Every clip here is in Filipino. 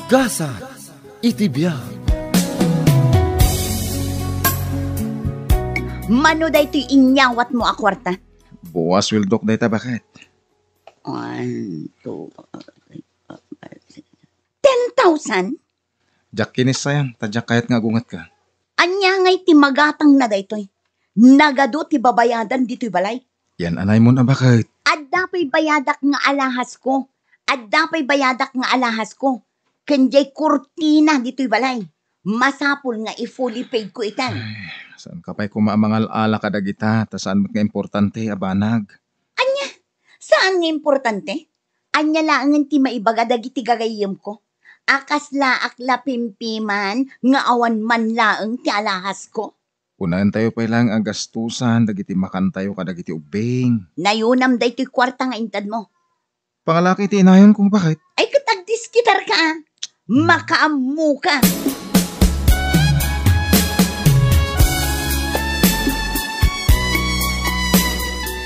Gasa, itibiyag. Mano da ito'y inyawat mo akwarta? Buwas wildok day ta bakit? 1, 2, 10,000? Jak kinis sayang, tadyak kahit nga gungat ka. Anya nga'y timagatang na da ito'y. Nagado ti babayadan dito'y balay. Yan anay mo na bakit? Adda pa'y bayadak nga alahas ko. Adda pa'y bayadak nga alahas ko. Kanjay kurtina dito'y balay. Masapul nga i-fully paid ko itan. Saan ka pa'y kumamangal ala ka dagita, ta saan mo't nga importante, abanag. Saan nga importante? Anya lang ti maibaga dagiti gagayim ko. Akas laak la pimpiman nga awan man laeng ti alahas ko. Unahan tayo pa lang ang gastusan, dagiti makan tayo ka dagiti ubing. Nayunam da ito'y kwarta nga intad mo. Pangalaki ti inayon kung bakit? Ay katagdiskitar ka ah. Makaamu ka.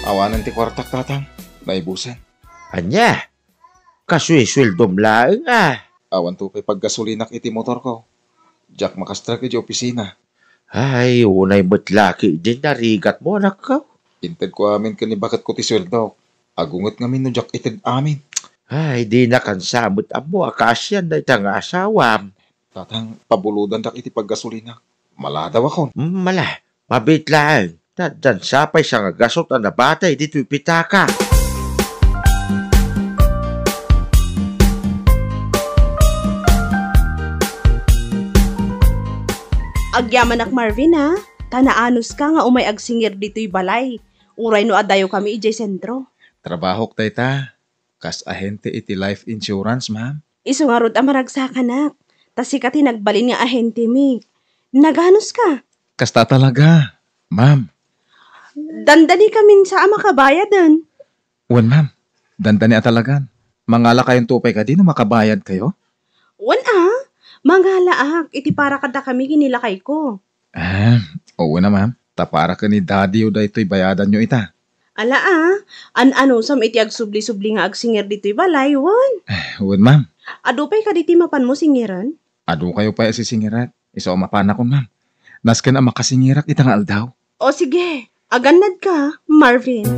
Awanan ti kwartak tatang, naibusan. Anya, kaswiswildom laeng Awan to pa'y paggasolinak iti motor ko. Jak makastrak iti opisina. Ay, unay mo't laki din narigat mo, anak ka. Inted ko amin kani bakit ko ti sweldo. Agungot ngamin no jak ited amin. Ay, di na kansamot amo, akasyan na itang asawam. Tatang, pabuludan dak iti paggasolinak. Maladaw ako. Mala, mabit lang. Dan sapay sa nga gasot na nabatay dito'y pitaka. Agyamanak Marvin ha, tanaanos ka nga umay agsingir dito'y balay. Uray no adayo kami ijay sentro. Trabahok tay ta. Kas ahente iti life insurance, ma'am. Isu nga rod amaragsakanap. Tasika tinagbalin nga ahente mi. Naganos ka? Kasta talaga, ma'am. Dandani kami sa ama kabayadan. Wan, ma'am. Dandani atalagan. Mangala kayong tupay ka din makabayad kayo? Wan mangalaak, iti para kada kami kinilakay ko. Oo na, ma'am. Tapara ka ni daddy o da ito'y bayadan nyo ita. Ala ano sam iti agsubli-subli nga agsingir dito'y balay, wan. Wan, ma'am. Adupay ka diti mapan mo singiran? Ado kayo pa sisingirat. Isa o mapana ko, ma'am. Naskan ang makasingirak itang aldaw. O sige, aganad ka, Marvin.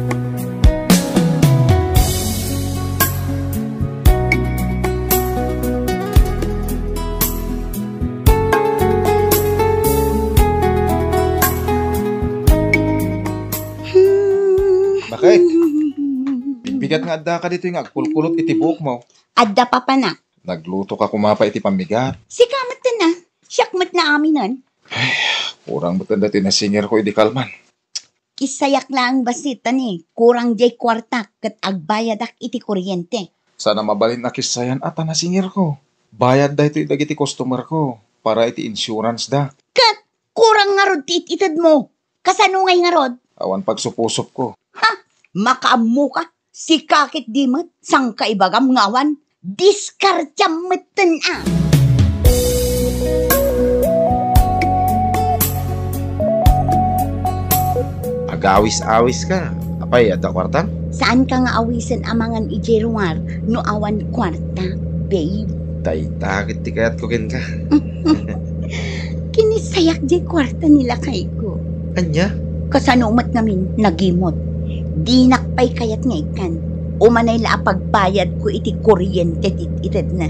Bakit? Bigat nga adda ka dito yung agkulkulot iti buhok mo. Adda pa pa na. Nagluto ka kumapa iti pamigat. Sikamat na. Siyakmat na aminan. Kurang ba't dati na singer ko iti kalman. Kisayak lang basita ni. Kurang jay kwartak kat agbayadak iti kuryente. Sana mabalin na kisayan at na singer ko. Bayad da ito dagiti customer ko. Para iti insurance da. Kat kurang nga rod ititid mo. Kasanungay nga rod. Awan pagsupusop ko. Makaamu ka. Si kakit dimat. Sang kaibagam ngawan. Diskartyametan Agawis-awis ka. Apay, ada kwarta? Saan ka nga awisan amangan ijeruar no awan kwarta, babe? Takit ti kayat ko kin ka. Kinisayak jay kwarta nila kay ko. Anya? Kasanumat namin nagimot. Dinakpay kayat nga ikan. Umanay la pagbayad ko iti kuryente itid na.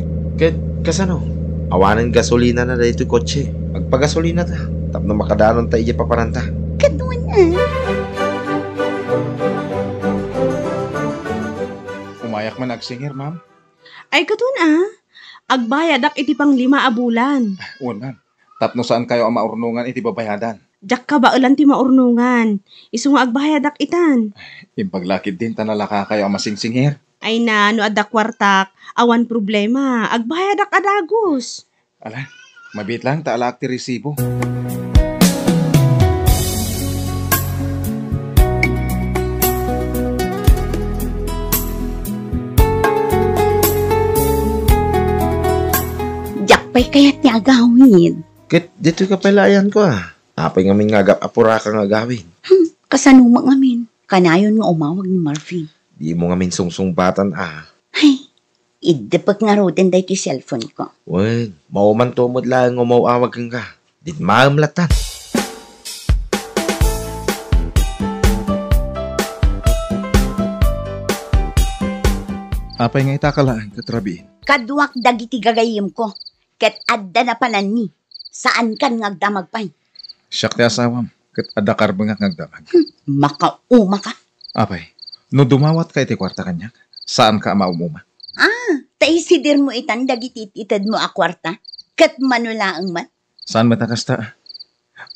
Kasano? Awanan gasolina na dito kotse. Magpagasolina ta. Tapno makadanon ta ije paparanta. Kanuan Umayak man agsinger, ma'am. Ay katun agbayadak iti pang 5 a bulan. Uwan, ma'am. Tapno saan kayo ang maurnungan iti babayadan? Jak ka ba ulan ti maurnungan? Isu nga agbayadak itan. Impaglakid din tanalaka kayo ang masingsinger. Ay na, no adak kwartak, awan problema, agbayadak adagos. Ala, mabit lang taalak ti resibo. Jakpay kayat niya agawin. Dito ka palayan ko Apay nga nga apura ka nga gawin. Kasanuma ngamin. Kanayon nga umawag ni Marvin. Di mo nga min sungsung batan Ay, Idepag nga ro din dahil cellphone ko. Wen, mauman tumod lang umawawag kang ka. Di maamlatan. Apay nga itakalaan katrabihin. Kadwak dagiti gagayim ko. Ket adda na panan ni. Saan kan ngagdamag pay? Siyak ti asawam, kat adakar ba nga ngagdamag. Makauma ka. Apay, no dumawat kay ti kwarta kanyak, saan ka maumuma? Taisidir mo itan dagiti itad mo a kwarta. Ket manulaang man. Saan matakasta?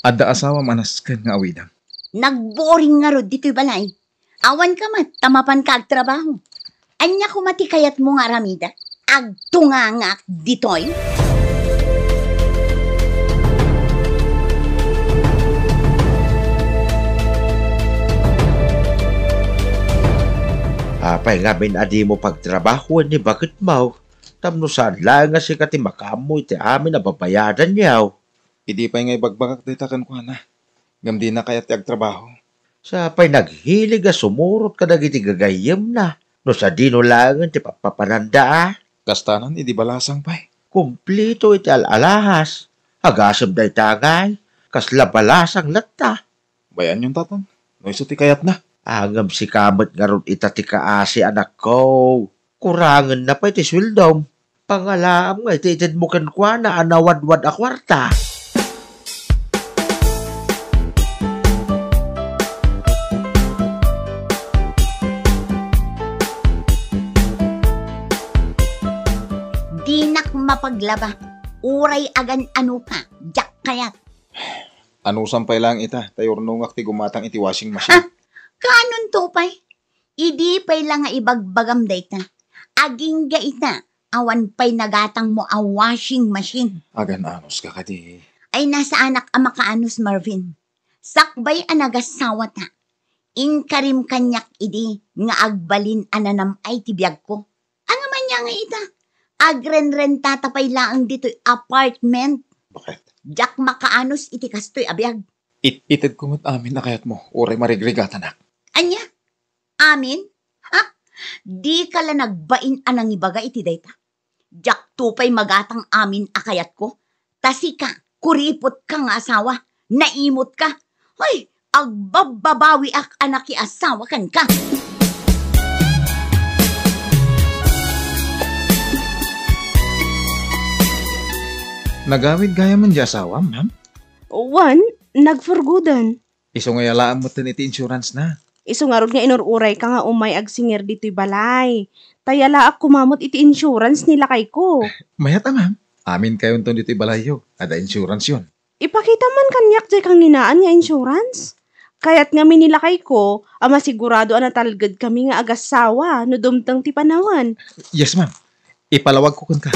Adda asawam anas ken nga awidang. Nagboring nga rod dito'y balay. Awan ka mat, tamapan ka ag trabaho. Anya kumati kayat mo nga ramida. Agtungangak dito'y. Apay nga binadi mo pagtrabahuan ni bakit mau? Tamno saan lang nga si kati makamoy ti amin na babayadan niyaw. Idi pa'y nga ibagbagak dita kan ko na. Gamdi na kaya ti agtrabaho. Sa pa'y naghilig nga sumurot ka dagiti gagayem na. No sa dino langan ti papapananda ah. Kastanan, idi balasang pa'y. Kumplito iti alalahas. Agasam day tagay. Kasla balasang latta. Bayan yung tatang. No iso ti kayat na. Angam si kamot nga ron ita ti kaasi anak ko. Kurangan na pa iti swildom. Pangalaam nga iti itid mo kankwa na anawad-wad a kwarta. Dinak mapaglaba. Uray agan ano pa. Jak kayat. Ano sampay lang ita, tayo nungak ti gumatang iti washing machine. Kanon to pay? Idi pay lang nga ibagbagam dayta. Aging ga ita. Awan pay nagatang mo a washing machine. Agan anos ka kadi. Ay nasa anak ama kaanos Marvin. Sakbay anagasawa ta. Inkarim kanyak idi nga agbalin ananam ay tibiyag ko. Ano man niya nga ita? Agren-ren tatapay laang dito'y apartment. Bakit? Jak makaanos iti kastoy abiyag. Itid kumot amin na kayat mo, uray marigrigatan na. Anya? Amin? Ha? Di ka la nagbain anang ibaga iti dayta. Jak tupay magatang amin akayat ko. Tasi ka, kuripot ka nga asawa. Naimot ka. Hoy, agbababawi ak anak asawa kan ka. Nagawid gaya man di asawa, ma'am. Wan, nagforgudan. Iso nga yalaan mo tin iti insurance na. Iso nga rod nga inururay ka nga umay agsinger dito'y balay. Tayala ak kumamot iti insurance nila kay ko. Mayat ma'am. Amin kayo ton dito'y balayo. Ada insurance yun. Ipakita man kanyak jay kang ginaan nga insurance. Kaya't nga minilakay ko, ama sigurado na talgad kami nga agasawa no dumtang ti panawan. Yes, ma'am. Ipalawag ko kun ka.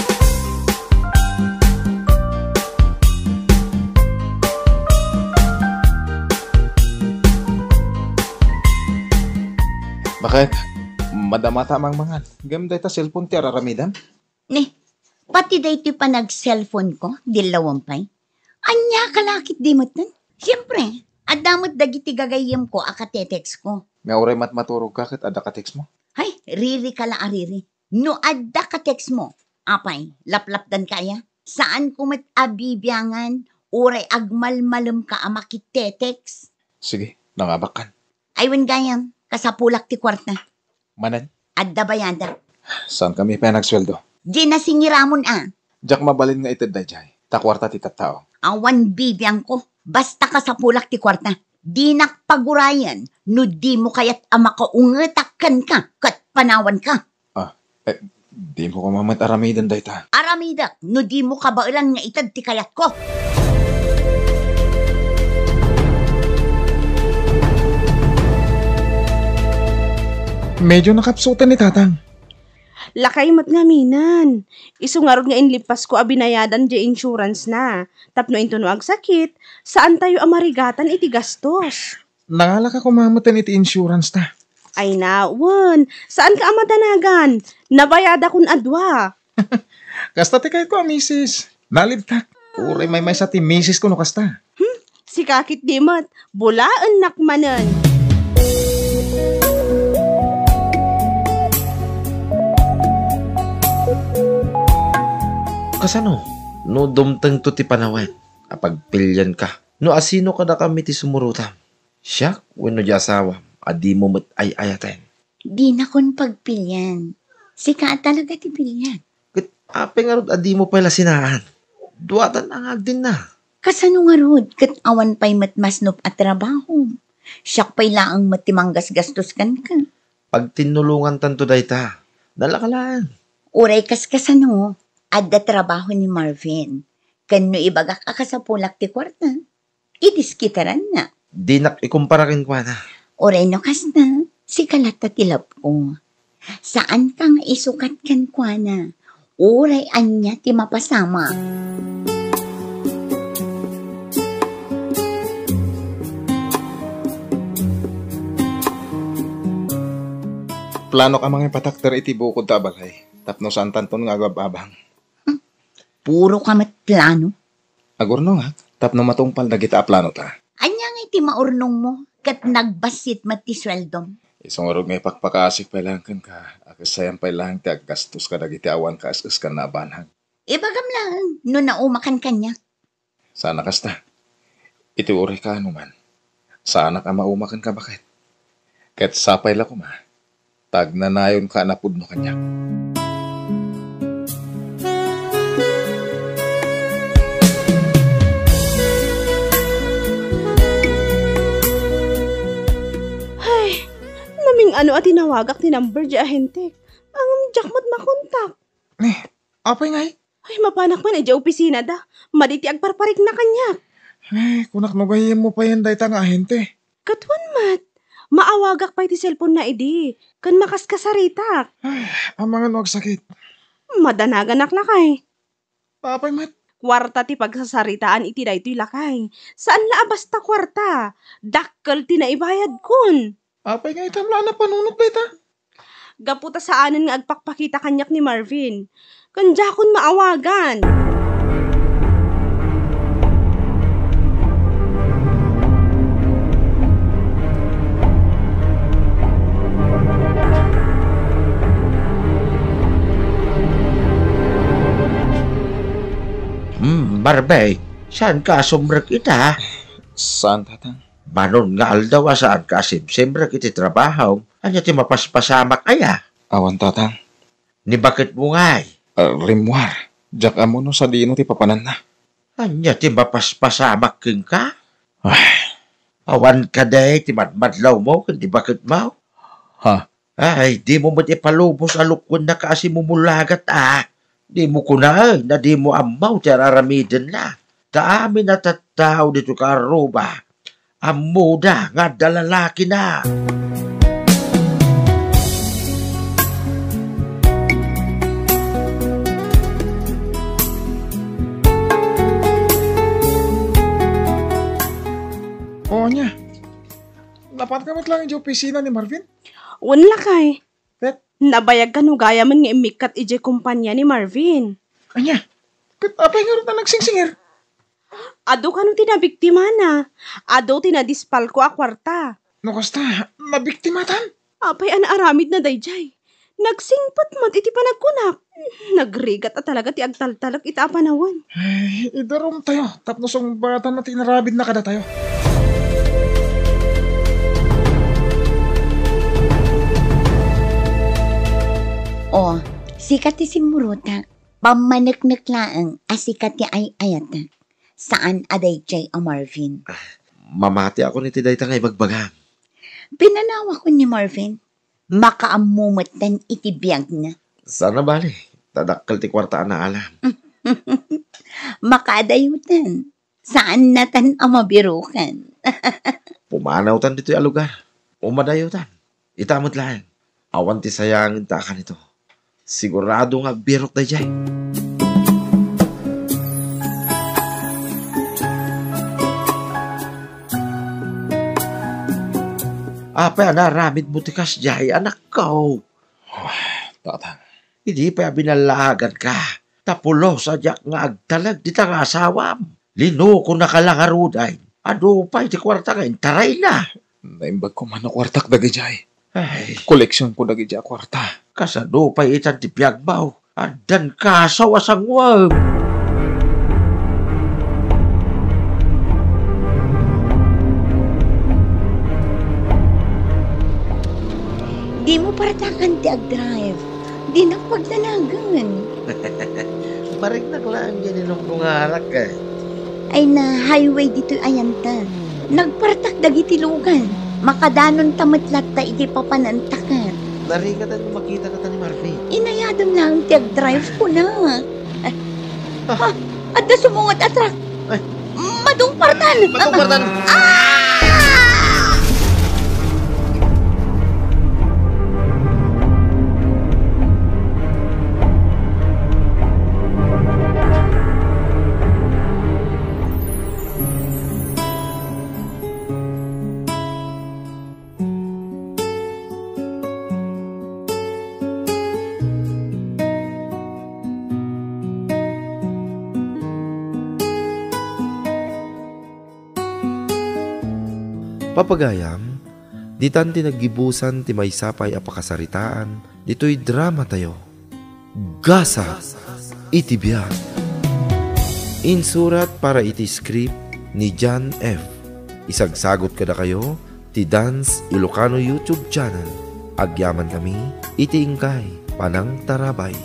Bakit? Madamata mang mangan. Gam day ta cellphone ti araramidan. Ne, pati daytoy pa nag-cellphone ko, dilawang pay. Anya kalakit di mo't nun. Siyempre, adamot dagiti gagayem ko akatetext ko. Nga uray matmaturog ka kat ada ka text mo. Hay, riri ka la ariri. No adda ka text mo. Apay, laplap dan kaya. Saan ko mat abibiyangan, uray agmalmalem ka amakitetext. Sige, nangabakan. Aywan gayam, kasapulak ti kwarta. Manan, Adda bayada. saan kami pa nagsweldo? Ginasingiramon Jak mabalin nga itid day jay. Takwarta ti tattao. Awan bibiyang ko. Basta kasapulak ti kwarta. Di nakpagurayan. No di mo kayat amakaungetakan ka. Kat panawan ka. Di mo ko mamat aramidan day ta. Aramidak. No di mo kabailan nga itad ti kayat ko. Medyo nakapsutan ni tatang. Lakay mat nga minan. Iso nga rod nga inlipas ko abinayadan di insurance na. Tapno into no agsakit, saan tayo amarigatan iti gastos? Nangala ka kumamatan iti insurance ta. Ay nawan, saan ka amadanagan? Nabayada kun adwa. Kasta ti kayo ko, misis. Nalibtak. Uray may sa ti misis ko no kasta. Si kakit di mat, bulaan nakmanan. Kasano? No dumteng to ti panawen. Apagpilyan ka. No asino ka na kami ti sumurutam. Siya, wano di asawa. Adi mo mat ay ayaten. Di na kon pagpilyan. Sika talaga ti pilyan. Kat ape nga rod adi mo pala sinaan. Duwatan ang agdin na. Kasano nga rod, kat awan pa'y matmasnop at trabaho. Siyak pa'y laang matimanggas gastos kan ka. Pag tinulungan tanto dayta, nalakalaan. Uray kasano, adda trabaho ni Marvin. Kano ibagak akasapulak ti kwarta. Idiskitaran na. Di nak ikumparakin ko na. Uray no kas na, si kalata tilap ko. Saan kang isukat kan kwa na? Uray anya ti mapasama. Plano ka mga patakter iti bukod ta balay. Tapno saan tanton nga agababang. Puro ka matplano. Agurno nga, tapno matungpal na kita plano ta. Anya nga iti maurnong mo, kat nagbasit mati sweldom. Isang orog may pakpakasik pa lang kan ka. Akasayan pa lang ti aggastos ka dagiti awan ka as ka na banhag. Ibagam lang, no naumakan kanya. Sana kasta. Iti uri ka anuman. Sana ka maumakan ka bakit? Kahit sapay la ko ma. Tag na nayon ka napudno kanya. Naming ano at tinawagak ni number di ahentek. Ang jakmat makontak. Apay nga eh. Ay, mapanak man, di opisina da. Maditi agparparik na kanya. Kunak no gayem mo pa yan dahi nga ahente. Katwan mat. Maawagak pa iti cellphone na idi. Kan makaskasaritak. Ang mga nagsakit. Madanagan lakay. Apay mat. Kwarta ti pagsasaritaan iti daytoy lakay. Saan la basta kwarta? Dakkel ti naibayad kun. Apay nga itamla na panunod dahi ta. Gaputa saanan nga agpakpakita kanyak ni Marvin. Kanja kun maawagan. Barbay, saan ka sumrek ita? Saan tatang? Manon nga aldaw saan ka simrek iti trabaho. Anya ti mapaspasamak aya. Awan tatang. Ni bakit mo ngay? Rimwar. Diyak amo no sa dino ti papanan na. Anya ti mapaspasamak king ka? Awan ka day ti madmadlaw mo kundi bakit mo? Ha? Ay, di mo matipalubos alukon na kasi mumulagat Di mo kunay na di mo amaw ti araramidin na. Daamin na tattao dito ka aruba. Amuda nga dalalaki na. Oo niya. Dapat ka lang yung opisina ni Marvin? Wala kay. Bet? Nabayag ka no gaya man nga imikat ije kumpanya ni Marvin. Anya? Kat apay nga rin na nagsingsingir. Ado ka no tinabiktima na. Ado tinadispal ko a kwarta. No kasta, nabiktimatan. Apay anaaramid na dayjay. Nagsingpat mat iti panagkunak. Nagrigat at talaga ti agtaltalak ita panawan. Ay, idarom tayo. Tapos ang batan na tinarabid na kada tayo. O, sikat ti simuruta. Pamanaknak laang asikat ti ay ayata. Saan aday jay a Marvin? Mamati ako ni tiday ta ngay bagbagang. Pinanawa ko ni Marvin. Makaamumatan iti biyag na. Sana bali. Tadakkel ti kwartaan na alam. Makaadayutan. Saan natan ang mabirukan? Pumanaw tan dito yung lugar. Umadayo tan. Itamot lang. Awan ti sayangin ta ka nito. Sigurado nga birok na dyan. Apa na ramid mo ti kasjay, anak ko. Tatang. Hindi pa binalagan ka. Tapulo sa jak nga agtalag di ta nga asawam. Lino ko nakalangaruday. Ano pa iti kwarta nga taray na. Naimbag ko man na kwartak dagi jay. Ay, Koleksyon ko dagi jay kwarta. kasano pa itan ti piyagbaw. Adan kasaw asang wag. Di mo paratakan ti ag-drive. Di na pagdanagan. Marignak lang yan inong bungarak ka. Ay na highway dito ayanta. Nagpartak dagiti lugan. Makadanon tamatlat ta iti papanantakan. Narigatan mo makita ka ni Marvin. Inayadam lang ti ag-drive ko na. At na sumungot atrak. Ay. Madung partan. Matungpartan! Papagayam, ditan tinaggibusan ti maysapay a pakasaritaan, dito'y drama tayo. Gasa iti biag. Insurat para iti script ni John F. Isagsagot kada kayo ti Dance Ilocano YouTube channel. Agyaman kami iti ingkay Panang Tarabay.